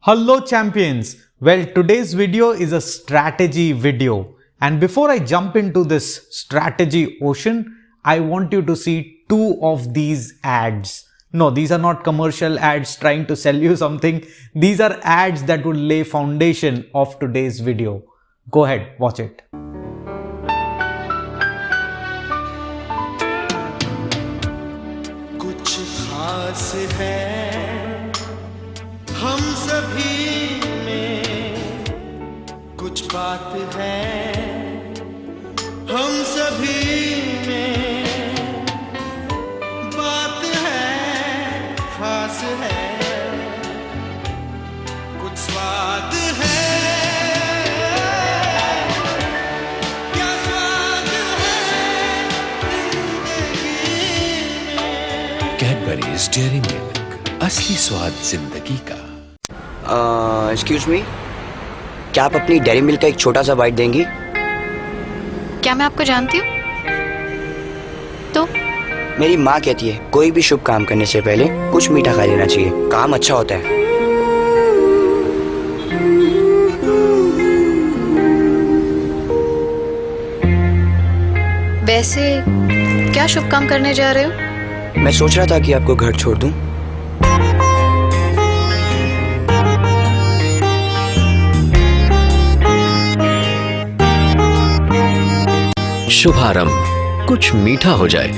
Hello champions! Well, today's video is a strategy video, and before I jump into this strategy ocean, I want you to see two of these ads. No, these are not commercial ads trying to sell you something. These are ads that would lay foundation of today's video. Go ahead, watch it. कुछ खास है हम सभी में, कुछ बात है हम सभी में, बात है खास है, कुछ स्वाद है, क्या स्वाद है जिंदगी में। कैडबरीज डेयरी मिल्क, असली स्वाद जिंदगी का। एक्सक्यूज मी, क्या आप अपनी डेयरी मिल्क का एक छोटा सा बाइट देंगी? क्या मैं आपको जानती हूँ? तो मेरी माँ कहती है कोई भी शुभ काम करने से पहले कुछ मीठा खा लेना चाहिए, काम अच्छा होता है। वैसे क्या शुभ काम करने जा रहे हो? मैं सोच रहा था कि आपको घर छोड़ दूं। शुभारंभ कुछ मीठा हो जाए।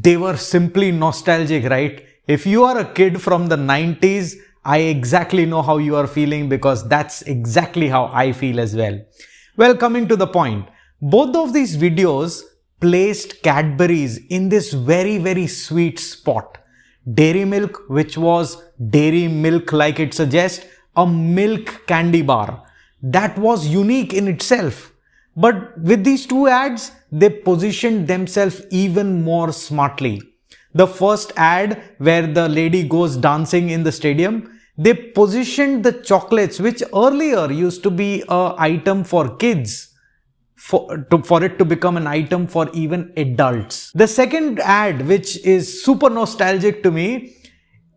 They were simply nostalgic, right? If you are a kid from the 90s, I exactly know how you are feeling because that's exactly how I feel as well. Well, coming to the point, both of these videos placed Cadbury's in this very sweet spot. Dairy Milk, which was dairy milk like it suggests, a milk candy bar. That was unique in itself. But with these two ads, they positioned themselves even more smartly. The first ad where the lady goes dancing in the stadium, they positioned the chocolates, which earlier used to be an item for kids, for it to become an item for even adults. The second ad, which is super nostalgic to me,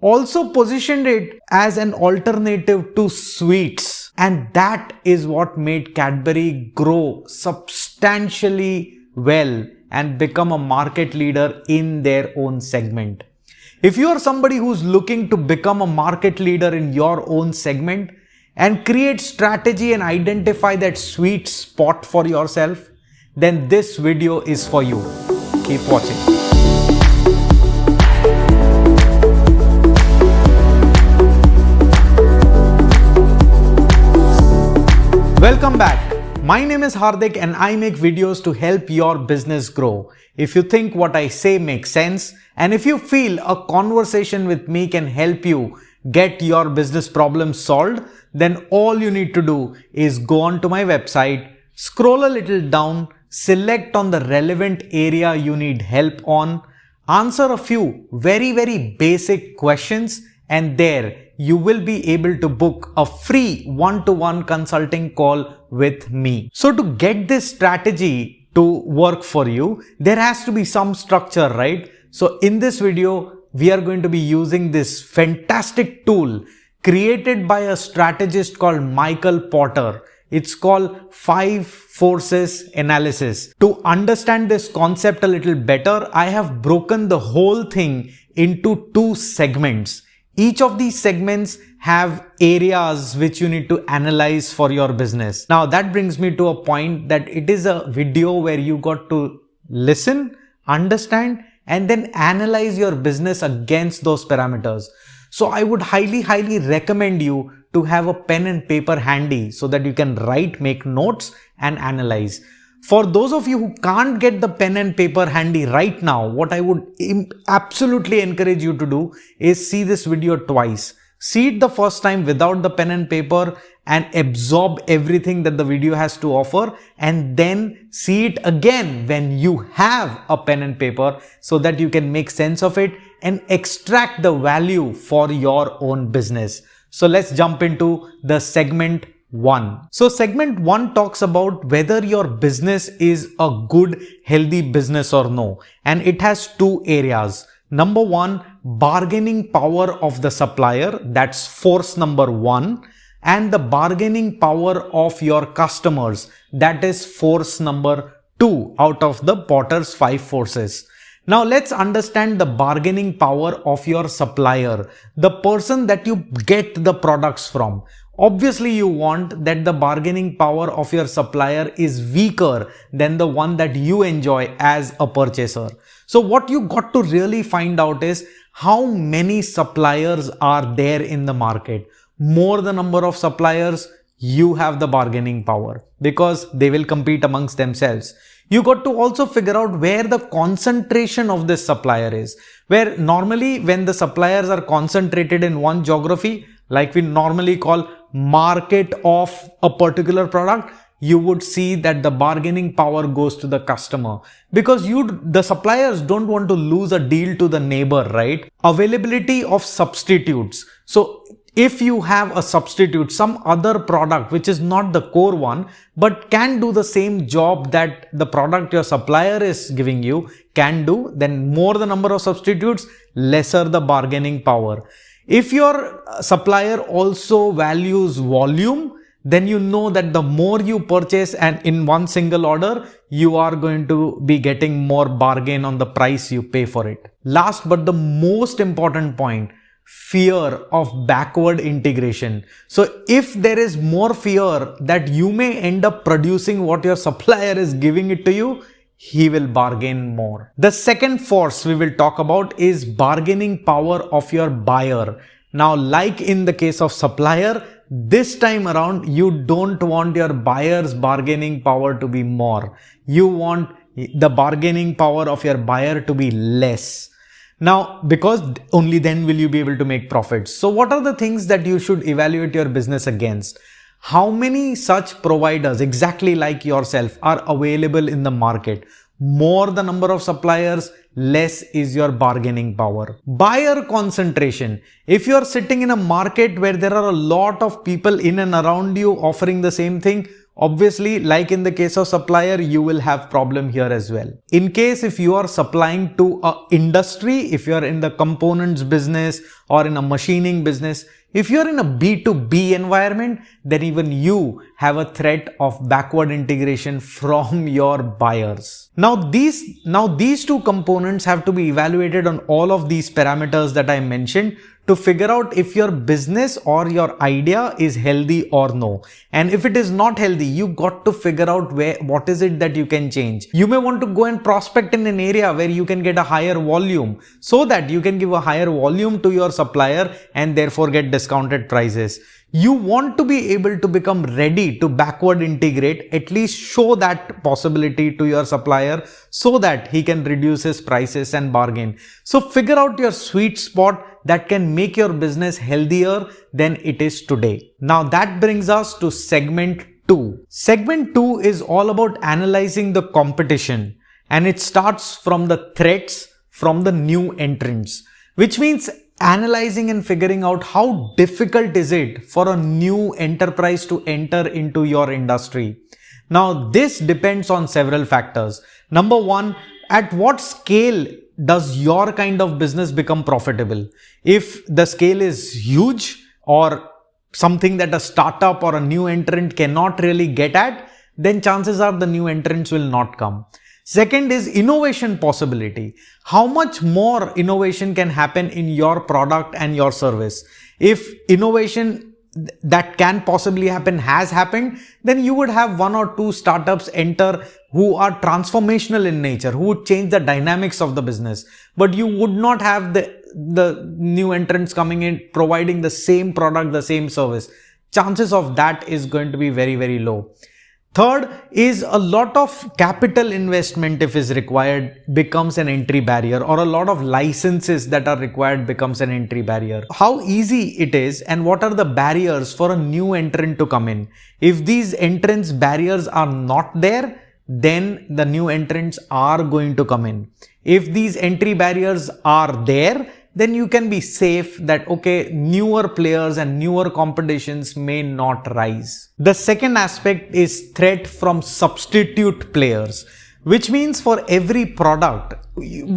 also positioned it as an alternative to sweets. And that is what made Cadbury grow substantially well and become a market leader in their own segment. If you are somebody who's looking to become a market leader in your own segment and create strategy and identify that sweet spot for yourself, then this video is for you. Keep watching. Welcome back. My name is Hardik and I make videos to help your business grow. If you think what I say makes sense and if you feel a conversation with me can help you get your business problems solved, then all you need to do is go on to my website, scroll a little down, select on the relevant area you need help on, answer a few very basic questions, and there you will be able to book a free one-to-one consulting call with me. So to get this strategy to work for you, there has to be some structure, right? So in this video, we are going to be using this fantastic tool created by a strategist called Michael Porter. It's called 5 Forces Analysis. To understand this concept a little better, I have broken the whole thing into 2 segments. Each of these segments have areas which you need to analyze for your business. Now that brings me to a point that it is a video where you got to listen, understand, and then analyze your business against those parameters. So I would highly recommend you to have a pen and paper handy so that you can write, make notes and analyze. For those of you who can't get the pen and paper handy right now, what I would absolutely encourage you to do is see this video twice. See it the first time without the pen and paper and absorb everything that the video has to offer, and then see it again when you have a pen and paper so that you can make sense of it and extract the value for your own business. So let's jump into the segment 1. So segment 1 talks about whether your business is a good, healthy business or no. And it has 2 areas. Number 1, bargaining power of the supplier, that's force number 1, and the bargaining power of your customers, that is force number 2 out of the Potter's 5 forces. Now let's understand the bargaining power of your supplier, the person that you get the products from. Obviously, you want that the bargaining power of your supplier is weaker than the one that you enjoy as a purchaser. So what you got to really find out is how many suppliers are there in the market. More the number of suppliers, you have the bargaining power because they will compete amongst themselves. You got to also figure out where the concentration of this supplier is. Where normally when the suppliers are concentrated in one geography, like we normally call market of a particular product, you would see that the bargaining power goes to the customer because the suppliers don't want to lose a deal to the neighbor, right? Availability of substitutes. So if you have a substitute, some other product which is not the core one, but can do the same job that the product your supplier is giving you can do, then more the number of substitutes, lesser the bargaining power. If your supplier also values volume, then you know that the more you purchase and in one single order, you are going to be getting more bargain on the price you pay for it. Last but the most important point, fear of backward integration. So if there is more fear that you may end up producing what your supplier is giving it to you, he will bargain more. The second force we will talk about is bargaining power of your buyer. Now, like in the case of supplier, this time around, you don't want your buyer's bargaining power to be more. You want the bargaining power of your buyer to be less. Now, because only then will you be able to make profits. So what are the things that you should evaluate your business against? How many such providers exactly like yourself are available in the market? More the number of suppliers, less is your bargaining power. Buyer concentration. If you are sitting in a market where there are a lot of people in and around you offering the same thing, obviously, like in the case of supplier, you will have problem here as well. In case if you are supplying to a industry, if you are in the components business or in a machining business, if you are in a B2B environment, then even you have a threat of backward integration from your buyers. Now these two components have to be evaluated on all of these parameters that I mentioned to figure out if your business or your idea is healthy or no. And if it is not healthy, you got to figure out what is it that you can change. You may want to go and prospect in an area where you can get a higher volume so that you can give a higher volume to your supplier and therefore get discounted prices. You want to be able to become ready to backward integrate, at least show that possibility to your supplier so that he can reduce his prices and bargain. So figure out your sweet spot that can make your business healthier than it is today. Now that brings us to segment 2. Segment 2 is all about analyzing the competition, and it starts from the threats from the new entrants, which means analyzing and figuring out how difficult is it for a new enterprise to enter into your industry. Now this depends on several factors. Number one, at what scale does your kind of business become profitable? If the scale is huge or something that a startup or a new entrant cannot really get at, then chances are the new entrants will not come. Second is innovation possibility. How much more innovation can happen in your product and your service? If innovation that can possibly happen has happened, then you would have one or two startups enter who are transformational in nature, who would change the dynamics of the business. But you would not have the new entrants coming in providing the same product, the same service. Chances of that is going to be very, very low. Third is a lot of capital investment, if is required, becomes an entry barrier, or a lot of licenses that are required becomes an entry barrier. How easy it is and what are the barriers for a new entrant to come in? If these entrance barriers are not there, then the new entrants are going to come in. If these entry barriers are there, then you can be safe that, okay, newer players and newer competitions may not rise. The second aspect is threat from substitute players, which means for every product,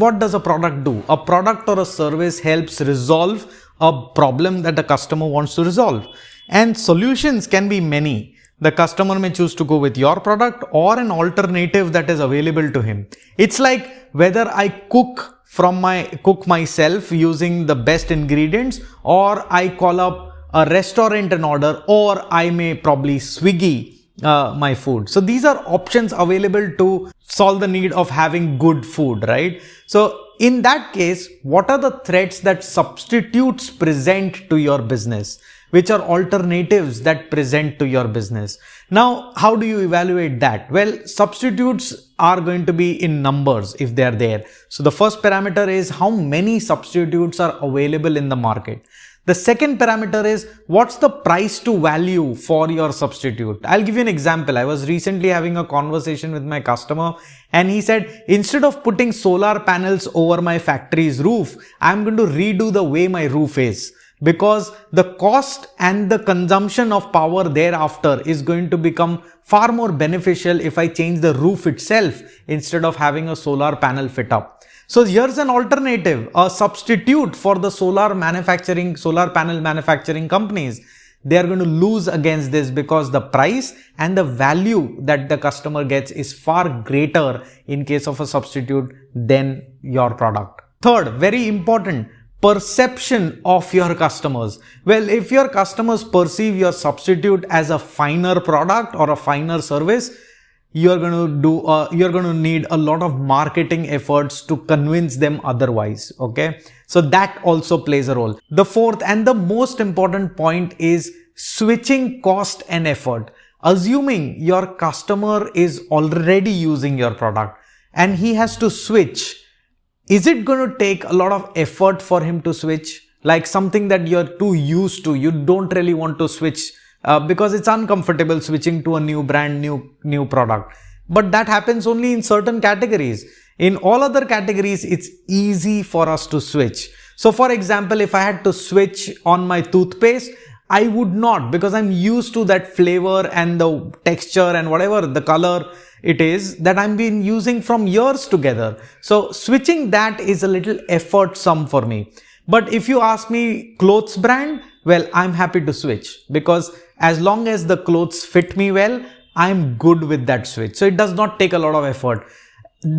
what does a product do? A product or a service helps resolve a problem that a customer wants to resolve. And solutions can be many. The customer may choose to go with your product or an alternative that is available to him. It's like whether I cook myself using the best ingredients, or I call up a restaurant and order, or I may probably Swiggy my food. So these are options available to solve the need of having good food, right? So in that case, what are the threats that substitutes present to your business? Which are alternatives that present to your business? Now, how do you evaluate that? Well, substitutes are going to be in numbers if they are there. So the first parameter is how many substitutes are available in the market. The second parameter is what's the price to value for your substitute. I'll give you an example. I was recently having a conversation with my customer and he said, instead of putting solar panels over my factory's roof, I'm going to redo the way my roof is, because the cost and the consumption of power thereafter is going to become far more beneficial if I change the roof itself instead of having a solar panel fit up. So here's an alternative, a substitute for the solar panel manufacturing companies. They are going to lose against this because the price and the value that the customer gets is far greater in case of a substitute than your product. Third, very important, perception of your customers. Well, if your customers perceive your substitute as a finer product or a finer service, you're going to need a lot of marketing efforts to convince them otherwise. Okay, so that also plays a role. The fourth and the most important point is switching cost and effort. Assuming your customer is already using your product and he has to switch, is it going to take a lot of effort for him to switch? Like something that you're too used to, you don't really want to switch because it's uncomfortable switching to a new brand, new product. But that happens only in certain categories. In all other categories, it's easy for us to switch. So for example, if I had to switch on my toothpaste, I would not, because I'm used to that flavor and the texture and whatever the color it is that I've been using from years together. So switching that is a little effortsome for me. But if you ask me clothes brand, well, I'm happy to switch, because as long as the clothes fit me well, I'm good with that switch. So it does not take a lot of effort.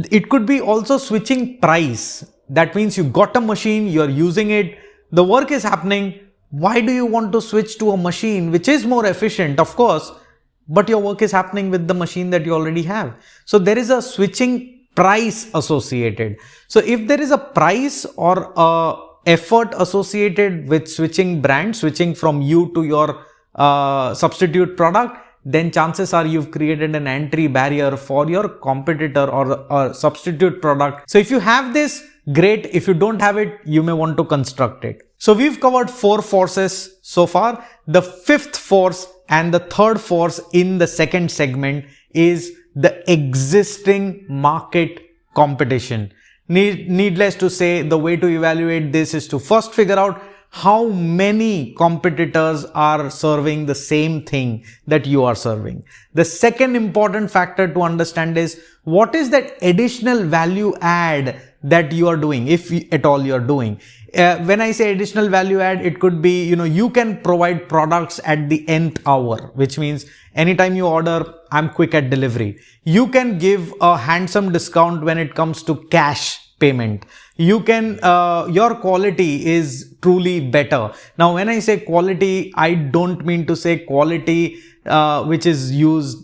It could be also switching price. That means you got a machine, you're using it, the work is happening. Why do you want to switch to a machine which is more efficient, of course, but your work is happening with the machine that you already have? So there is a switching price associated. So if there is a price or a effort associated with switching brand, switching from you to your substitute product, then chances are you've created an entry barrier for your competitor or substitute product. So if you have this, great. If you don't have it, you may want to construct it. So we've covered 4 forces so far. The 5th force and the 3rd force in the second segment is the existing market competition. Needless to say, the way to evaluate this is to first figure out how many competitors are serving the same thing that you are serving. The second important factor to understand is what is that additional value add that you are doing, if at all you are doing. When I say additional value add, it could be, you can provide products at the nth hour, which means anytime you order, I'm quick at delivery. You can give a handsome discount when it comes to cash payment. You can, your quality is truly better. Now, when I say quality, I don't mean to say quality which is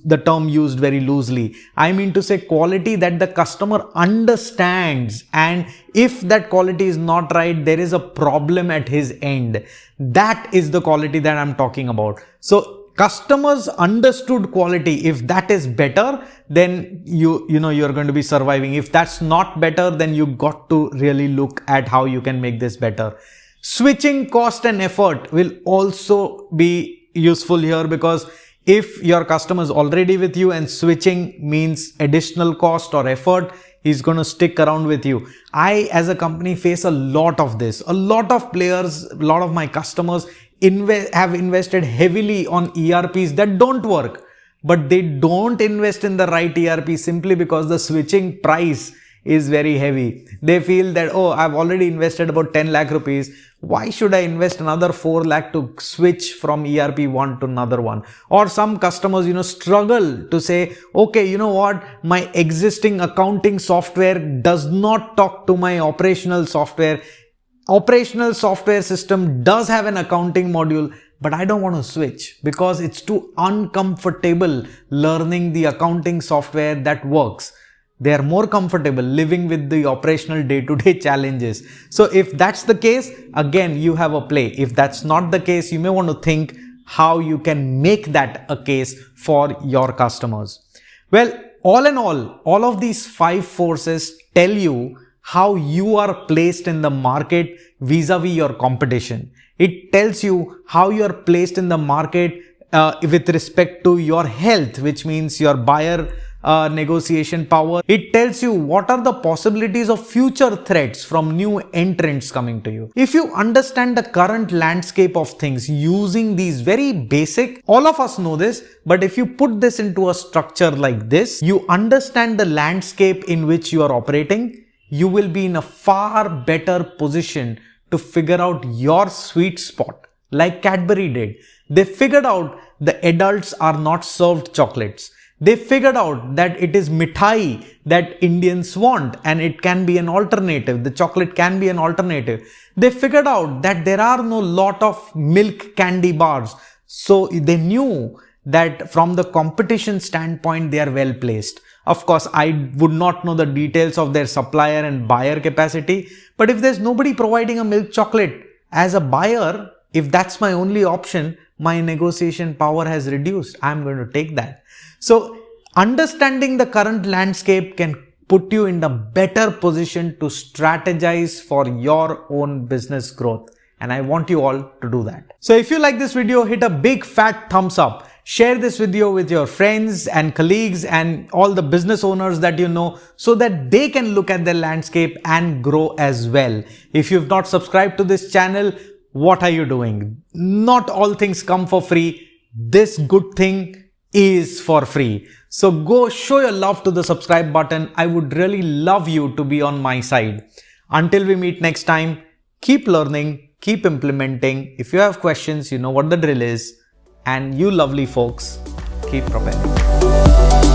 the term used very loosely. I mean to say quality that the customer understands, and if that quality is not right, there is a problem at his end. That is the quality that I'm talking about. So customers understood quality. If that is better, then you're going to be surviving. If that's not better, then you got to really look at how you can make this better. Switching cost and effort will also be useful here, because if your customer is already with you and switching means additional cost or effort, he's going to stick around with you. I, as a company, face a lot of this. A lot of players, a lot of my customers have invested heavily on ERPs that don't work. but they don't invest in the right ERP simply because the switching price is very heavy. They feel that, oh, I've already invested about 10 lakh rupees. Why should I invest another 4 lakh to switch from ERP one to another one? Or some customers, struggle to say, okay, you know what? My existing accounting software does not talk to my operational software. Operational software system does have an accounting module, but I don't want to switch because it's too uncomfortable learning the accounting software that works. They are more comfortable living with the operational day-to-day challenges. So if that's the case, again, you have a play. If that's not the case, you may want to think how you can make that a case for your customers. Well, all in all of these 5 forces tell you how you are placed in the market vis-a-vis your competition. It tells you how you are placed in the market with respect to your health, which means your buyer negotiation power. It tells you what are the possibilities of future threats from new entrants coming to you. If you understand the current landscape of things using these very basic, all of us know this, but if you put this into a structure like this, you understand the landscape in which you are operating, you will be in a far better position to figure out your sweet spot, like Cadbury did. They figured out the adults are not served chocolates. They figured out that it is mithai that Indians want and it can be an alternative. The chocolate can be an alternative. They figured out that there are no lot of milk candy bars. So they knew that from the competition standpoint, they are well placed. Of course, I would not know the details of their supplier and buyer capacity. But if there's nobody providing a milk chocolate, as a buyer, if that's my only option, my negotiation power has reduced. I'm going to take that. So understanding the current landscape can put you in a better position to strategize for your own business growth. And I want you all to do that. So if you like this video, hit a big fat thumbs up. Share this video with your friends and colleagues and all the business owners that you know so that they can look at the landscape and grow as well. If you've not subscribed to this channel, what are you doing? Not all things come for free. This good thing is for free. So go show your love to the subscribe button. I would really love you to be on my side. Until we meet next time, keep learning, keep implementing. If you have questions, you know what the drill is. And you lovely folks, keep propelling.